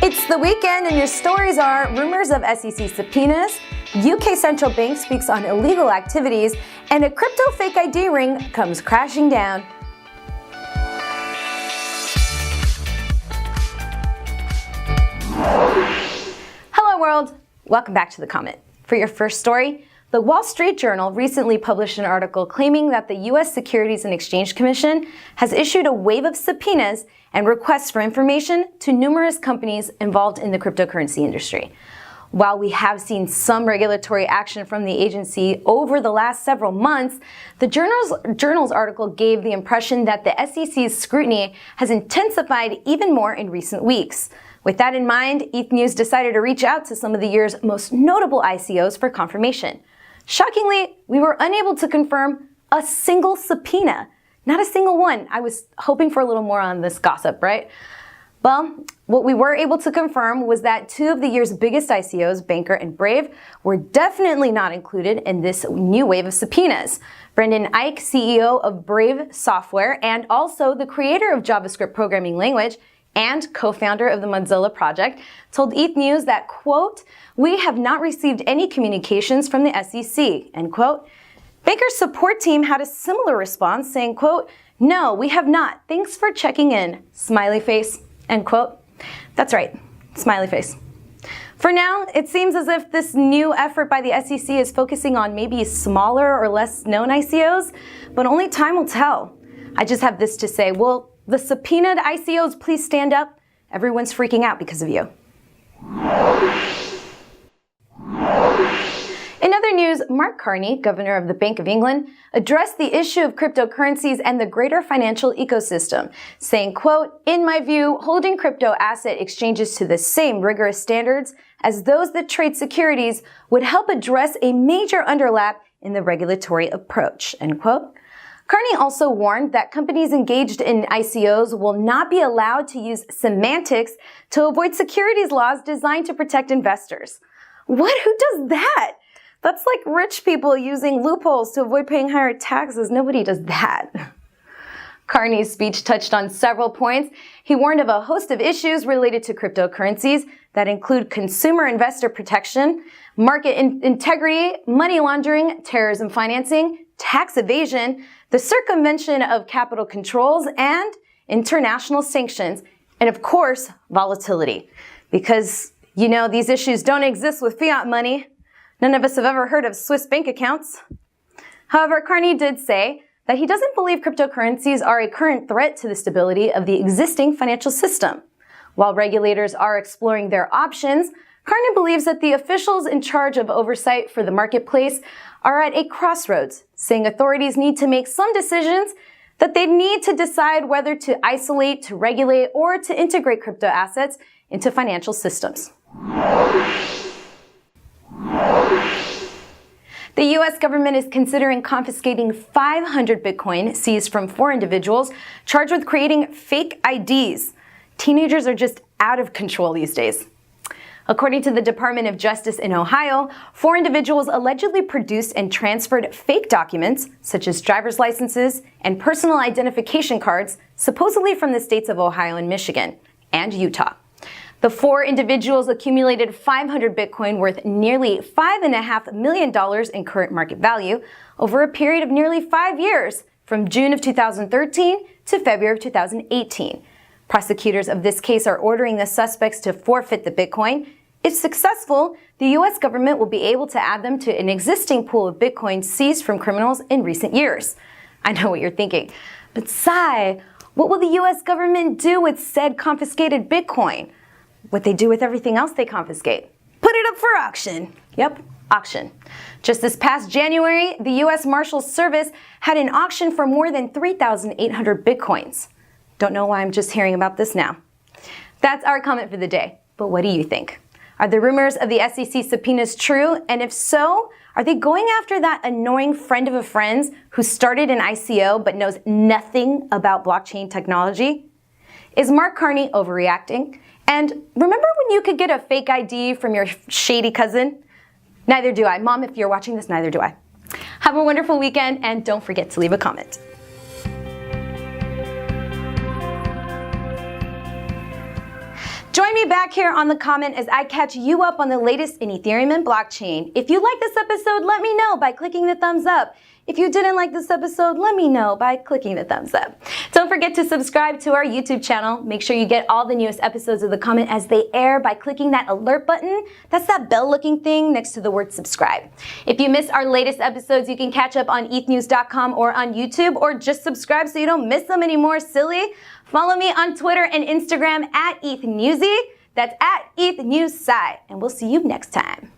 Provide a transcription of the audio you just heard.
It's the weekend and your stories are rumors of SEC subpoenas, UK central bank speaks on illegal activities, and a crypto fake ID ring comes crashing down. Hello world, welcome back to The Comment. For your first story, the Wall Street Journal recently published an article claiming that the U.S. Securities and Exchange Commission has issued a wave of subpoenas and requests for information to numerous companies involved in the cryptocurrency industry. While we have seen some regulatory action from the agency over the last several months, the journal's article gave the impression that the SEC's scrutiny has intensified even more in recent weeks. With that in mind, ETHNews decided to reach out to some of the year's most notable ICOs for confirmation. Shockingly, we were unable to confirm a single subpoena. Not a single one. I was hoping for a little more on this gossip, right? Well, what we were able to confirm was that two of the year's biggest ICOs, Banker and Brave, were definitely not included in this new wave of subpoenas. Brendan Eich, CEO of Brave Software and also the creator of JavaScript programming language and co-founder of the Mozilla project, told ETHNews that, quote, "We have not received any communications from the SEC," end quote. Banker's support team had a similar response saying, quote, "No, we have not. Thanks for checking in. Smiley face," end quote. That's right, smiley face. For now, it seems as if this new effort by the SEC is focusing on maybe smaller or less known ICOs, but only time will tell. I just have this to say, will the subpoenaed ICOs please stand up? Everyone's freaking out because of you. In other news, Mark Carney, governor of the Bank of England, addressed the issue of cryptocurrencies and the greater financial ecosystem, saying, quote, "In my view, holding crypto asset exchanges to the same rigorous standards as those that trade securities would help address a major underlap in the regulatory approach," end quote. Carney also warned that companies engaged in ICOs will not be allowed to use semantics to avoid securities laws designed to protect investors. What? Who does that? That's like rich people using loopholes to avoid paying higher taxes. Nobody does that. Carney's speech touched on several points. He warned of a host of issues related to cryptocurrencies that include consumer investor protection, market integrity, money laundering, terrorism financing, tax evasion, the circumvention of capital controls, and international sanctions, and of course, volatility. Because, you know, these issues don't exist with fiat money. None of us have ever heard of Swiss bank accounts. However, Carney did say that he doesn't believe cryptocurrencies are a current threat to the stability of the existing financial system. While regulators are exploring their options, Carney believes that the officials in charge of oversight for the marketplace are at a crossroads, saying authorities need to make some decisions, that they need to decide whether to isolate, to regulate, or to integrate crypto assets into financial systems. The U.S. government is considering confiscating 500 Bitcoin seized from 4 individuals charged with creating fake IDs. Teenagers are just out of control these days. According to the Department of Justice in Ohio, 4 individuals allegedly produced and transferred fake documents, such as driver's licenses and personal identification cards, supposedly from the states of Ohio and Michigan, and Utah. The 4 individuals accumulated 500 Bitcoin worth nearly $5.5 million in current market value over a period of nearly 5 years, from June of 2013 to February of 2018. Prosecutors of this case are ordering the suspects to forfeit the Bitcoin. If successful, the U.S. government will be able to add them to an existing pool of Bitcoin seized from criminals in recent years. I know what you're thinking, but Sy, what will the U.S. government do with said confiscated Bitcoin? What they do with everything else they confiscate? Put it up for auction. Yep, auction. Just this past January, the U.S. Marshals Service had an auction for more than 3,800 Bitcoins. Don't know why I'm just hearing about this now. That's our comment for the day, but what do you think? Are the rumors of the SEC subpoenas true? And if so, are they going after that annoying friend of a friend's who started an ICO but knows nothing about blockchain technology? Is Mark Carney overreacting? And remember when you could get a fake ID from your shady cousin? Neither do I. Mom, if you're watching this, neither do I. Have a wonderful weekend, and don't forget to leave a comment. Join me back here on the comment as I catch you up on the latest in Ethereum and blockchain. If you like this episode, let me know by clicking the thumbs up. If you didn't like this episode, let me know by clicking the thumbs up. Don't forget to subscribe to our YouTube channel. Make sure you get all the newest episodes of The Comment as they air by clicking that alert button. That's that bell-looking thing next to the word subscribe. If you missed our latest episodes, you can catch up on ETHNews.com or on YouTube, or just subscribe so you don't miss them anymore, silly. Follow me on Twitter and Instagram at ETHNewsy. That's at ETHNewsSy. And we'll see you next time.